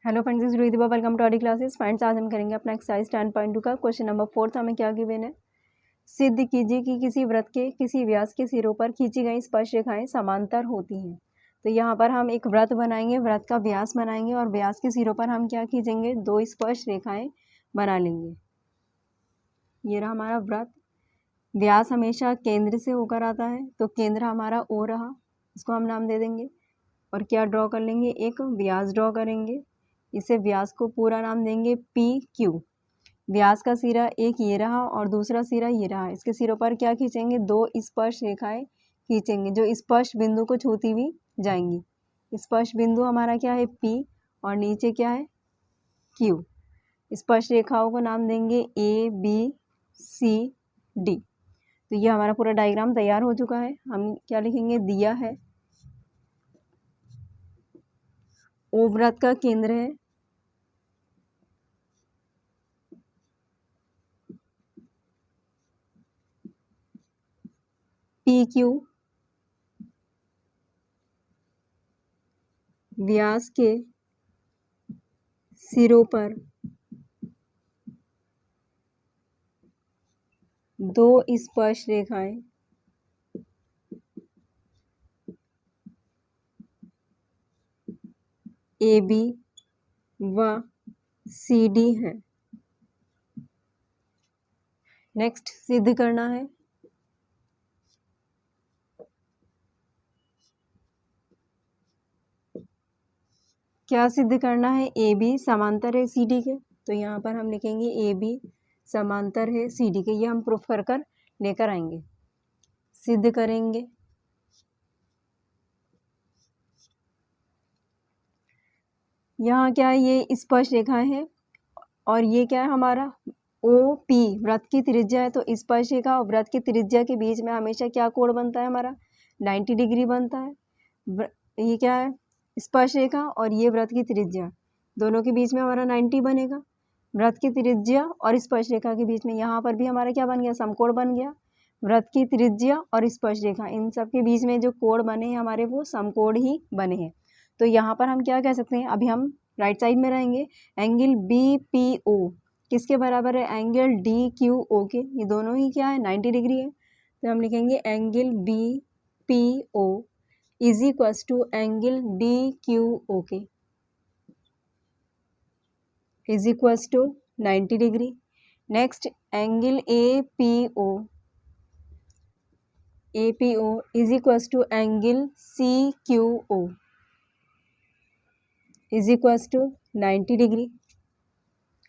Hello friends, is रुई Deepa, welcome to our classes. Friends, आज हम करेंगे अपना एक्सरसाइज 10.2 का क्वेश्चन नंबर 4। हमें क्या गिवन है? सिद्ध कीजिए कि किसी वृत्त के किसी व्यास के सिरों पर खींची गई स्पर्श रेखाएं समांतर होती हैं। तो यहाँ पर हम एक वृत्त बनाएंगे, वृत्त का व्यास बनाएंगे और व्यास के सिरों पर हम क्या खींचेंगे? 2 स्पर्श रेखाएं बना लेंगे। ये रहा हमारा वृत्त। व्यास हमेशा केंद्र से होकर आता है, तो केंद्र हमारा O रहा, इसको हम नाम दे देंगे। और क्या ड्रॉ कर लेंगे? एक व्यास ड्रॉ करेंगे। इसे व्यास को पूरा नाम देंगे PQ। व्यास का सिरा एक ये रहा और दूसरा सिरा ये रहा। इसके सिरों पर क्या खींचेंगे? 2 स्पर्श रेखाएं खींचेंगे जो स्पर्श बिंदु को छूती हुई जाएंगी। स्पर्श बिंदु हमारा क्या है? P और नीचे क्या है? Q। स्पर्श रेखाओं को नाम देंगे ABCD। तो ये हमारा पूरा डायग्राम तैयार हो चुका है। हम क्या लिखेंगे? दिया है O वृत्त का केंद्र है, PQ व्यास के सिरों पर 2 स्पर्श रेखाएं AB व CD है। नेक्स्ट सिद्ध करना है। क्या सिद्ध करना है? AB समांतर है CD के, तो यहाँ पर हम लिखेंगे AB समांतर है CD के। ये हम प्रूफ कर कर लेकर आएंगे, सिद्ध करेंगे। यहाँ क्या है? ये स्पर्श रेखाएं हैं और ये क्या है हमारा? OP वृत्त की त्रिज्या है। तो स्पर्श रेखा और वृत्त की त्रिज्या के बीच में हमेशा क्या कोण बनता है हमारा? 90 डिग्री बनता है। ये क्या है? स्पर्श रेखा और ये वृत्त की त्रिज्या, दोनों के बीच में हमारा 90 बनेगा। वृत्त की त्रिज्या और स्पर्श रेखा के बीच में यहाँ पर भी हमारा क्या बन गया? समकोण बन गया। वृत्त की त्रिज्या और स्पर्श रेखा, इन सब के बीच में जो कोण बने हैं हमारे, वो समकोण ही बने हैं। तो यहाँ पर हम क्या कह सकते हैं? अभी हम राइट साइड में रहेंगे। एंगल BPO किसके बराबर है? एंगल DQO के। ये दोनों ही क्या है? 90 डिग्री है। तो हम लिखेंगे angle BPO is equals to angle DQO के is equals to 90 degree. Next angle APO is equals to angle CQO is equals to 90 degree.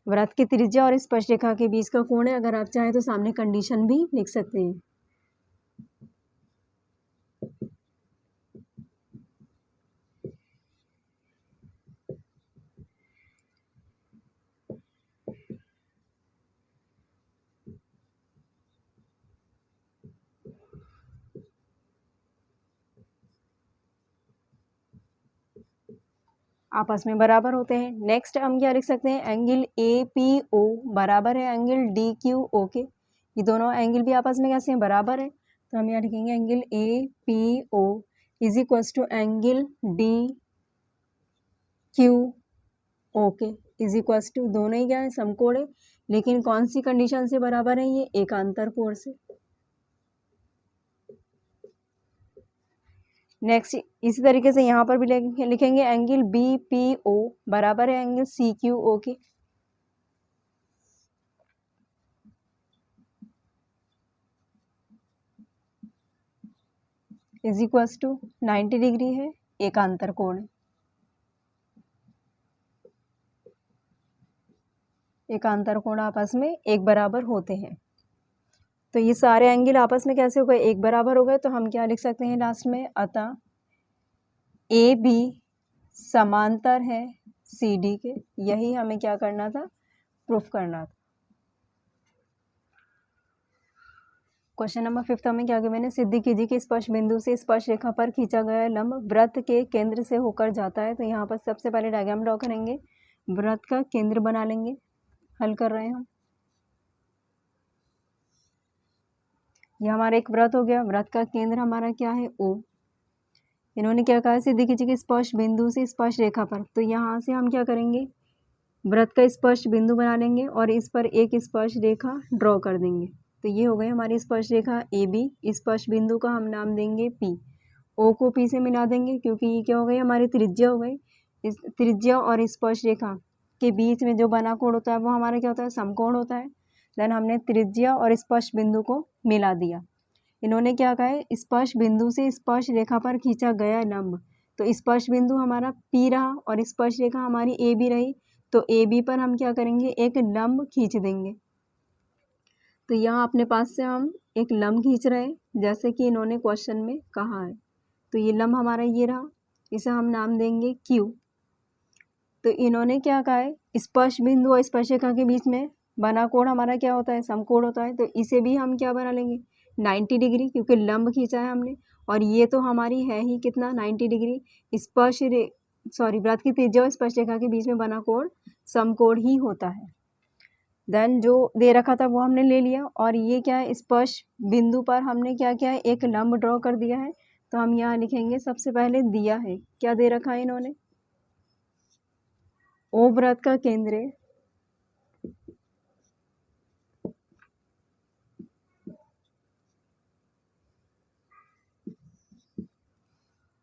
वृत्त की त्रिज्या और स्पर्श रेखा के बीच का कोण है। अगर आप चाहें तो सामने कंडीशन भी लिख सकते हैं। आपस में बराबर होते हैं। नेक्स्ट हम क्या लिख सकते हैं? एंगल APO बराबर है एंगल DQO के। ये दोनों एंगल भी आपस में कैसे हैं? बराबर है। तो हम यहाँ लिखेंगे angle APO is equals to angle DQO के इज इक्वल्स टू, दोनों ही क्या है? समकोण है। लेकिन कौन सी कंडीशन से बराबर है? ये एकांतर कोण से। नेक्स्ट इसी तरीके से यहाँ पर भी लिखेंगे एंगल BPO बराबर है एंगल CQO के। इज इक्वल्स टू 90 डिग्री है, एकांतर कोण। एकांतर कोण आपस में एक बराबर होते हैं। तो ये सारे एंगल आपस में कैसे हो गए? एक बराबर हो गए। तो हम क्या लिख सकते हैं लास्ट में? अतः AB समांतर है CD के। यही हमें क्या करना था? प्रूफ करना था। क्वेश्चन नंबर 5 हमें क्या किया? मैंने सिद्ध कीजिए कि स्पर्श बिंदु से स्पर्श रेखा पर खींचा गया लंब वृत्त के केंद्र से होकर जाता है। तो यहाँ पर सबसे पहले डायग्राम ड्रॉ करेंगे, वृत्त का केंद्र बना लेंगे। हल कर रहे हैं हम। यह हमारा एक वृत्त हो गया। वृत्त का केंद्र हमारा क्या है? O। इन्होंने क्या कहा, सीधी खींची कि स्पर्श बिंदु से स्पर्श रेखा पर। तो यहाँ से हम क्या करेंगे, वृत्त का स्पर्श बिंदु बना लेंगे और इस पर एक स्पर्श रेखा ड्रॉ कर देंगे। तो ये हो गई हमारी स्पर्श रेखा ए बी। स्पर्श बिंदु का हम नाम देंगे पी। ओ को पी से मिला देंगे क्योंकि ये क्या हो गई, हमारी त्रिज्या हो गई। इस त्रिज्या और स्पर्श रेखा के बीच में जो बना कोण होता है वो हमारा क्या होता है, समकोण होता है। देन हमने त्रिज्या और स्पर्श बिंदु को मिला दिया। इन्होंने क्या कहा है, स्पर्श बिंदु से स्पर्श रेखा पर खींचा गया लंब। तो स्पर्श बिंदु हमारा पी रहा और स्पर्श रेखा हमारी ए बी रही। तो ए बी पर हम क्या करेंगे, एक लंब खींच देंगे। तो यहाँ अपने पास से हम एक लंब खींच रहे हैं जैसे कि इन्होंने क्वेश्चन में कहा है। तो ये लंब हमारा ये रहा, इसे हम नाम देंगे क्यू। तो इन्होंने क्या कहा है, स्पर्श बिंदु और स्पर्श रेखा के बीच में बना कोण हमारा क्या होता है, समकोण होता है। तो इसे भी हम क्या बना लेंगे, 90 डिग्री, क्योंकि लंब खींचा है हमने। और ये तो हमारी है ही कितना, 90 डिग्री। वृत्त की त्रिज्या और स्पर्श रेखा के बीच में बना कोण समकोण ही होता है। देन जो दे रखा था वो हमने ले लिया। और ये क्या है, स्पर्श बिंदु पर हमने क्या किया है, एक लंब ड्रॉ कर दिया है। तो हम यहाँ लिखेंगे, सबसे पहले दिया है, क्या दे रखा है इन्होंने, ओ वृत्त का केंद्र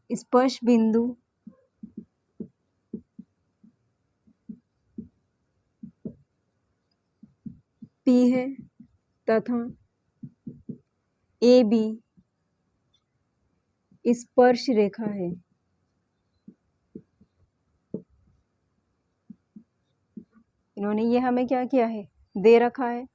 स्पर्श बिंदु P है तथा ए बी स्पर्श रेखा है। इन्होंने ये हमें क्या किया है, दे रखा है।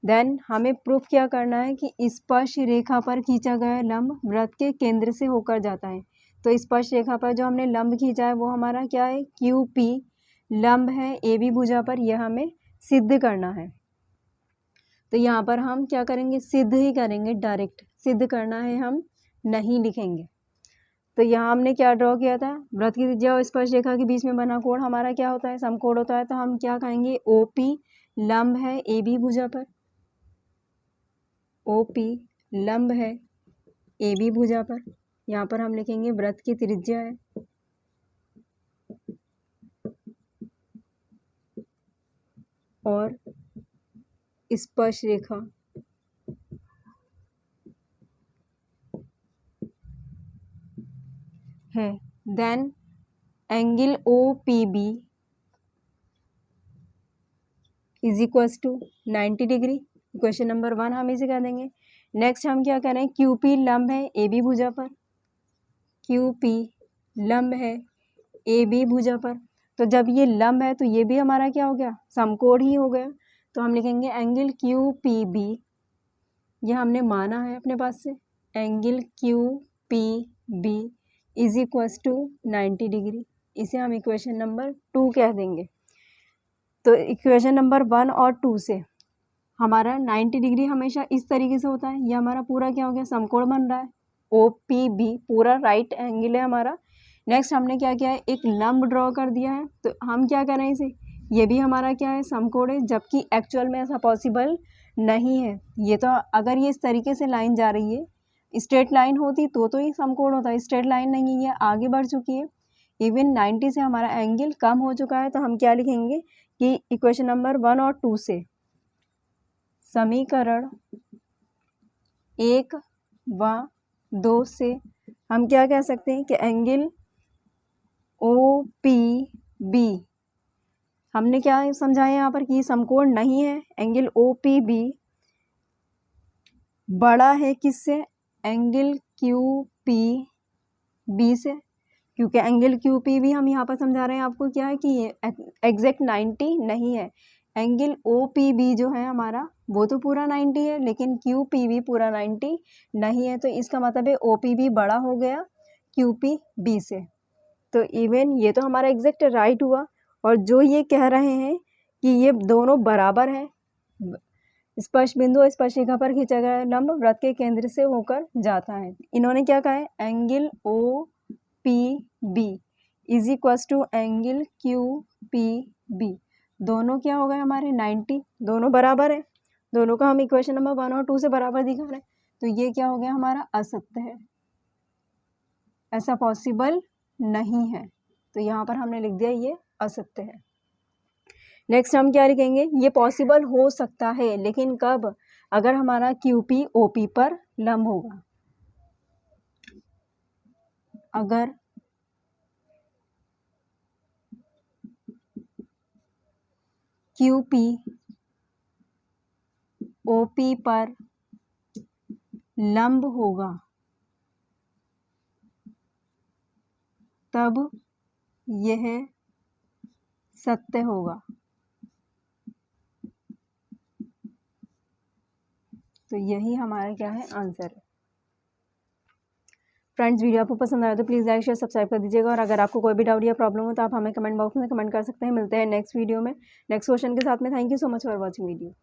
देन हमें प्रूफ क्या करना है कि स्पर्श रेखा पर खींचा गया लंब वृत्त के केंद्र से होकर जाता है। तो स्पर्श रेखा पर जो हमने लंब खींचा है वो हमारा क्या है, क्यू पी लंब है ए बी भुजा पर। यह हमें सिद्ध करना है। तो यहाँ पर हम क्या करेंगे, सिद्ध ही करेंगे, डायरेक्ट सिद्ध करना है, हम नहीं लिखेंगे। तो यहाँ हमने क्या ड्रॉ किया था, वृत्त की त्रिज्या और स्पर्श रेखा के बीच में बना कोण हमारा क्या होता है, समकोण होता है। तो हम क्या कहेंगे, ओ पी लंब है ए बी भुजा पर। ओ पी लंब है ए बी भुजा पर। यहाँ पर हम लिखेंगे वृत्त की त्रिज्या है और स्पर्श रेखा है। Then angle O P B is equals to 90 degree. Question number 1 हम इसे कह देंगे। नेक्स्ट हम क्या करें, क्यू पी लंब है ए बी भुजा पर। क्यू पी लंब है ए बी भुजा पर। तो जब ये लंब है तो ये भी हमारा क्या हो गया, समकोण ही हो गया। तो हम लिखेंगे एंगल क्यू पी बी, ये हमने माना है अपने पास से, angle Q P B is equals to 90 degree. इसे हम इक्वेशन नंबर 2 कह देंगे। तो इक्वेशन नंबर 1 और 2 से हमारा 90 डिग्री हमेशा इस तरीके से होता है। ये हमारा पूरा क्या हो गया, समकोण बन रहा है। ओ पी बी पूरा राइट एंगल है हमारा। नेक्स्ट हमने क्या किया है, एक लंब ड्रॉ कर दिया है। तो हम क्या करें इसे, ये भी हमारा क्या है, समकोण है, जबकि एक्चुअल में ऐसा पॉसिबल नहीं है। ये तो अगर ये इस तरीके से लाइन जा रही है, स्ट्रेट लाइन होती तो ये समकोण होता है। स्ट्रेट लाइन नहीं है, ये आगे बढ़ चुकी है। इवन 90 से हमारा एंगल कम हो चुका है। तो हम क्या लिखेंगे कि इक्वेशन नंबर 1 और 2 से समीकरण 1 व 2 से हम क्या कह सकते हैं कि एंगल ओ पी बी, हमने क्या समझाया यहाँ पर कि समकोण नहीं है। एंगल ओ पी बी बड़ा है किससे, एंगल क्यू पी बी से। क्योंकि एंगल क्यू पी बी हम यहाँ पर समझा रहे हैं आपको क्या है कि ये एग्जैक्ट 90 नहीं है। एंगल ओ पी बी जो है हमारा वो तो पूरा 90 है, लेकिन क्यू पी बी पूरा 90 नहीं है। तो इसका मतलब है ओ पी बी बड़ा हो गया क्यू पी बी से। तो इवन ये तो हमारा एग्जैक्ट राइट हुआ। और जो ये कह रहे हैं कि ये दोनों बराबर हैं, स्पर्श बिंदु और स्पर्श रेखा पर खींचा गया लंब वृत्त के केंद्र से होकर जाता है। इन्होंने क्या कहा है, angle O P B is equals to angle Q P B, दोनों क्या हो गए हमारे 90, दोनों बराबर है। दोनों का हम इक्वेशन नंबर 1 और 2 से बराबर दिखा रहे हैं। तो ये क्या हो गया हमारा असत्य है। ऐसा पॉसिबल नहीं है। तो यहाँ पर हमने लिख दिया ये असत्य है। नेक्स्ट हम क्या लिखेंगे, ये पॉसिबल हो सकता है लेकिन कब, अगर हमारा QP OP पर लंब होगा। अगर QP OP पर लंब होगा तब यह सत्य होगा। तो यही हमारा क्या है, आंसर है। फ्रेंड्स, वीडियो आपको पसंद आया तो प्लीज़ लाइक शेयर सब्सक्राइब कर दीजिएगा, और अगर आपको कोई भी डाउट या प्रॉब्लम हो तो आप हमें कमेंट बॉक्स में कमेंट कर सकते हैं। मिलते हैं नेक्स्ट वीडियो में नेक्स्ट क्वेश्चन के साथ में। Thank you so much for watching video.